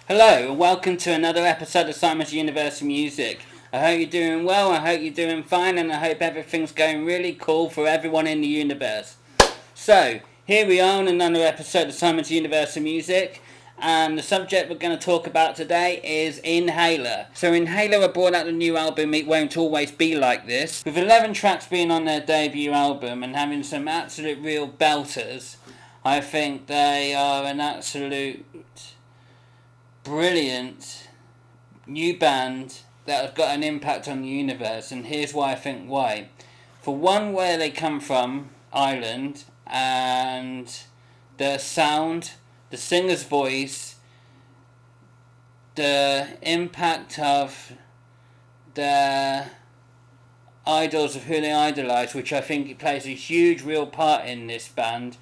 Hello and welcome to another episode of Simon's Universal Music. I hope you're doing well, I hope you're doing fine, and I hope everything's going really cool for everyone in the universe. So, here we are on another episode of Simon's Universal Music, and the subject we're going to talk about today is Inhaler. So Inhaler have brought out the new album It Won't Always Be Like This. With 11 tracks being on their debut album and having some absolute real belters, I think they are an absolute brilliant new band that have got an impact on the universe, and here's why I think why. For one, where they come from, Ireland, and the sound, the singer's voice, the impact of the idols of who they idolise, which I think plays a huge real part in this band,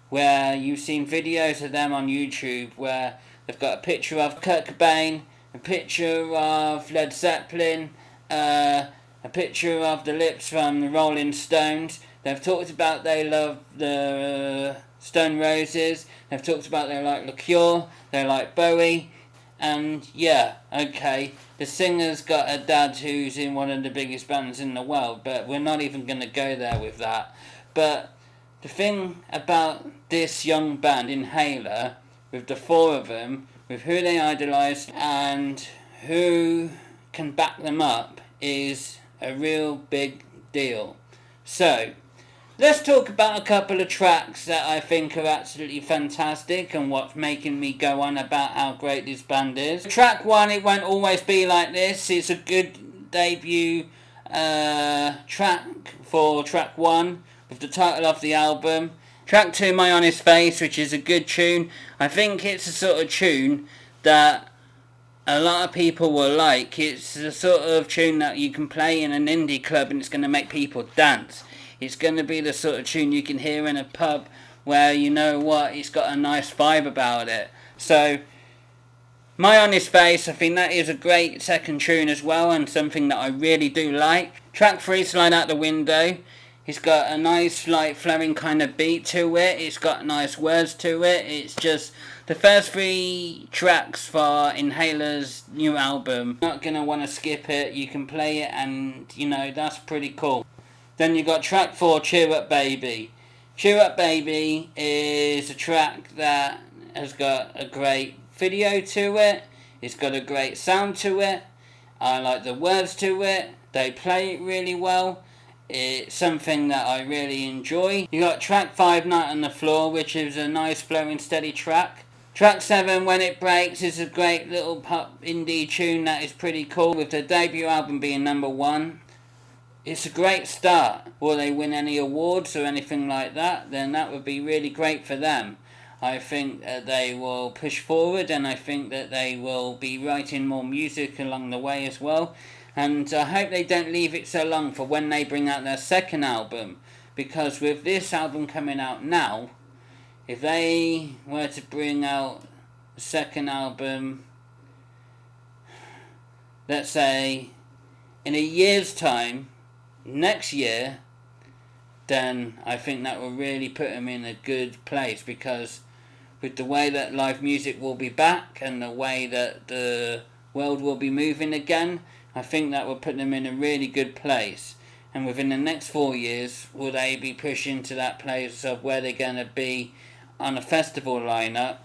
where you've seen videos of them on YouTube where they've got a picture of Kurt Cobain, a picture of Led Zeppelin, a picture of the Lips from the Rolling Stones. They've talked about they love the Stone Roses. They've talked about they like The Cure, they like Bowie. And yeah, okay, the singer's got a dad who's in one of the biggest bands in the world, but we're not even going to go there with that. But the thing about this young band, Inhaler, with the four of them, with who they idolise and who can back them up, is a real big deal. So, let's talk about a couple of tracks that I think are absolutely fantastic and what's making me go on about how great this band is. Track 1, It Won't Always Be Like This, is a good debut track for track 1 with the title of the album. Track 2, My Honest Face, which is a good tune. I think it's a sort of tune that a lot of people will like. It's the sort of tune that you can play in an indie club and it's going to make people dance. It's going to be the sort of tune you can hear in a pub where, you know what, it's got a nice vibe about it. So, My Honest Face, I think that is a great second tune as well, and something that I really do like. Track 3, Slide Out the Window. It's got a nice, like, flowing kind of beat to it. It's got nice words to it. It's just the first 3 tracks for Inhaler's new album. You're not going to want to skip it. You can play it and, you know, that's pretty cool. Then you got track 4, Cheer Up Baby. Cheer Up Baby is a track that has got a great video to it. It's got a great sound to it. I like the words to it. They play it really well. It's something that I really enjoy. You got track 5, Night on the Floor, which is a nice flowing steady track. Track 7, When It Breaks, is a great little pop indie tune that is pretty cool, with their debut album being number 1. It's a great start. Will they win any awards or anything like that? Then that would be really great for them. I think that they will push forward, and I think that they will be writing more music along the way as well. And I hope they don't leave it so long for when they bring out their second album, because with this album coming out now, if they were to bring out a second album, let's say in a year's time, next year, then I think that will really put them in a good place, because with the way that live music will be back and the way that the world will be moving again, I think that will put them in a really good place. And within the next 4 years, will they be pushing to that place of where they're going to be on a festival lineup,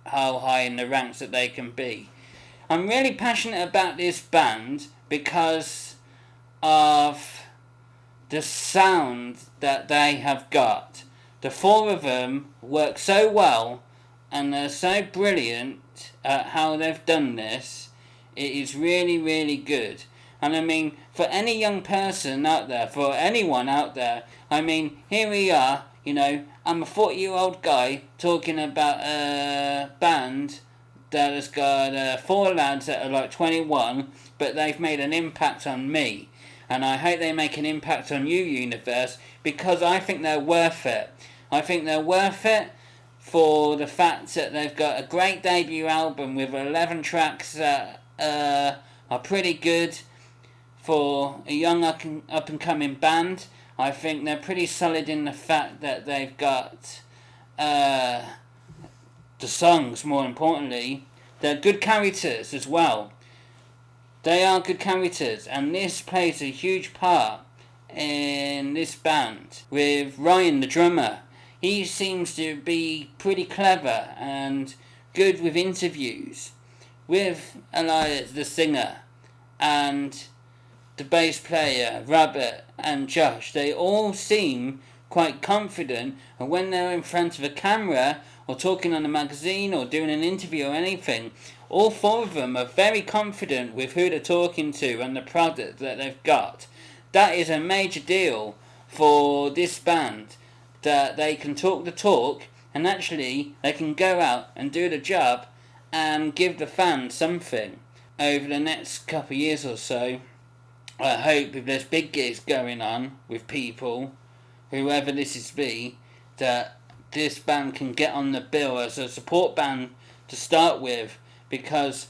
how high in the ranks that they can be. I'm really passionate about this band because of the sound that they have got. The 4 of them work so well and they're so brilliant at how they've done this. It is really, really good. And I mean, for any young person out there, for anyone out there, I mean, here we are, you know, I'm a 40-year-old guy talking about a band that has got 4 lads that are like 21, but they've made an impact on me. And I hope they make an impact on you, universe, because I think they're worth it. I think they're worth it for the fact that they've got a great debut album with 11 tracks that are pretty good for a young up and coming band. I think they're pretty solid in the fact that they've got the songs, more importantly, They're good characters as well. They are good characters, and this plays a huge part in this band with Ryan, the drummer. He seems to be pretty clever and good with interviews. With Elias, the singer, and the bass player, Robert, and Josh, they all seem quite confident, and when they're in front of a camera or talking on a magazine or doing an interview or anything, all four of them are very confident with who they're talking to and the product that they've got. That is a major deal for this band, that they can talk the talk and actually they can go out and do the job and give the fans something. Over the next couple of years or so, I hope if there's big gigs going on with people, whoever this is be, that this band can get on the bill as a support band to start with, because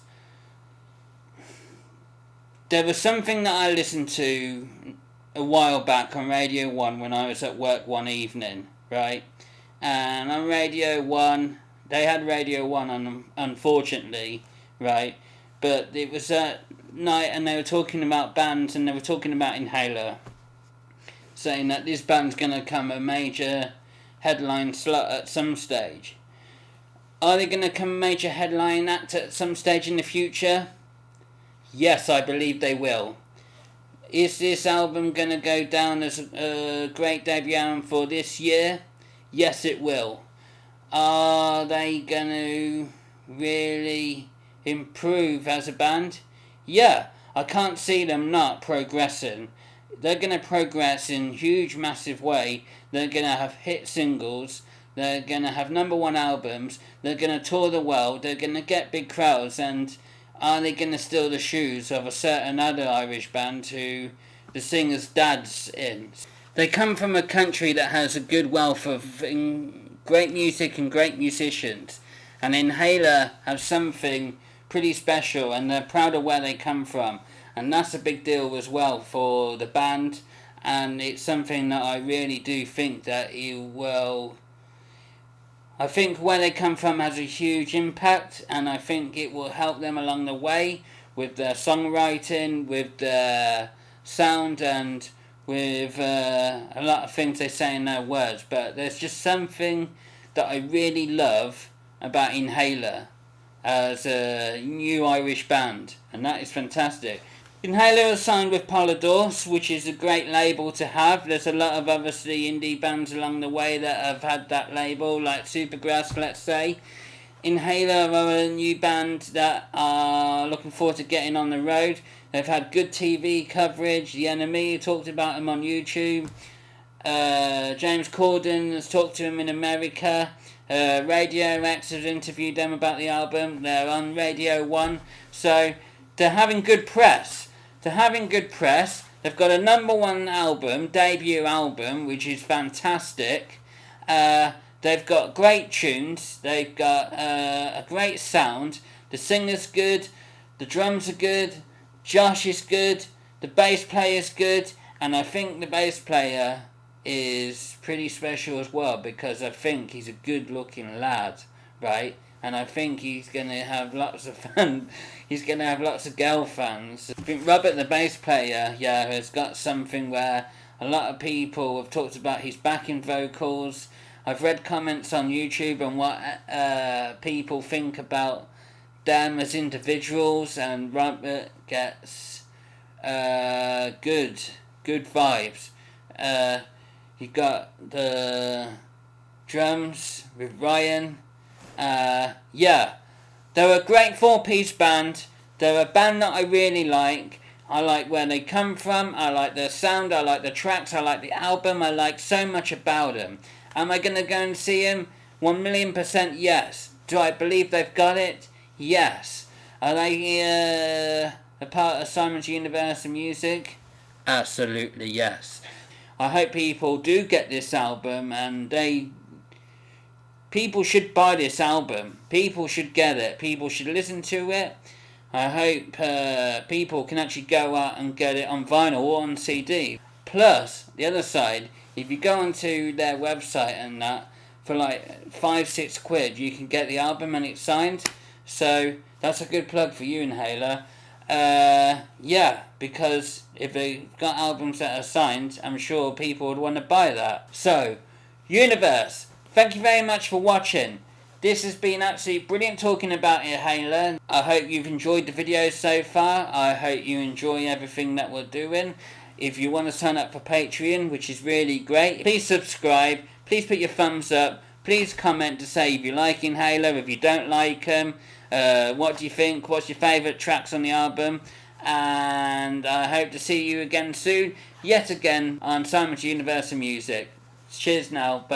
there was something that I listened to a while back on Radio 1 when I was at work one evening, right? And on Radio 1, they had Radio 1 on, unfortunately, right? But it was at night and they were talking about bands, and they were talking about Inhaler, saying that this band's going to come a major headline slot at some stage. Are they going to come a major headline act at some stage in the future? Yes, I believe they will. Is this album going to go down as a great debut album for this year? Yes, it will. Are they going to really improve as a band? Yeah, I can't see them not progressing. They're going to progress in huge, massive way. They're going to have hit singles. They're going to have number one albums. They're going to tour the world. They're going to get big crowds. And are they going to steal the shoes of a certain other Irish band who the singer's dad's in? They come from a country that has a good wealth of great music and great musicians. And Inhaler have something pretty special, and they're proud of where they come from. And that's a big deal as well for the band. And it's something that I really do think that it will... I think where they come from has a huge impact, and I think it will help them along the way with their songwriting, with their sound, and with a lot of things they say in their words. But there's just something that I really love about Inhaler as a new Irish band, and that is fantastic. Inhaler is signed with Polydor, which is a great label to have. There's a lot of obviously indie bands along the way that have had that label, like Supergrass, let's say. Inhaler are a new band that are looking forward to getting on the road. They've had good TV coverage. The Enemy talked about them on YouTube. James Corden has talked to them in America. Radio X has interviewed them about the album. They're on Radio 1. So they're having good press. They've got a number one album, debut album, which is fantastic. They've got great tunes. They've got a great sound. The singer's good. The drums are good. Josh is good. The bass player's good. And I think the bass player is pretty special as well, because I think he's a good looking lad, right? And I think he's going to have lots of fun. He's going to have lots of girl fans. I think Robert, the bass player, has got something where a lot of people have talked about his backing vocals. I've read comments on YouTube on what people think about them as individuals, and Robert gets good vibes. You got the drums with Ryan. They're a great four-piece band. They're a band that I really like. I like where they come from. I like their sound. I like the tracks. I like the album. I like so much about them. Am I going to go and see them? 1,000,000% yes. Do I believe they've got it? Yes. Are they a part of Simon's Universe of Music? Absolutely yes. I hope people do get this album, and people should buy this album. People should get it. People should listen to it. I hope people can actually go out and get it on vinyl or on CD. Plus, the other side, if you go onto their website and that, for like 5-6 quid, you can get the album and it's signed. So That's a good plug for you, Inhaler. Yeah, because if they've got albums that are signed, I'm sure people would want to buy that. So, Universe, thank you very much for watching. This has been absolutely brilliant talking about Inhaler. I hope you've enjoyed the video so far. I hope you enjoy everything that we're doing. If you want to sign up for Patreon, which is really great, please subscribe. Please put your thumbs up. Please comment to say if you like Inhaler, if you don't like them. What do you think? What's your favourite tracks on the album? And I hope to see you again soon, yet again, on Simon's Universal Music. Cheers now. Bye.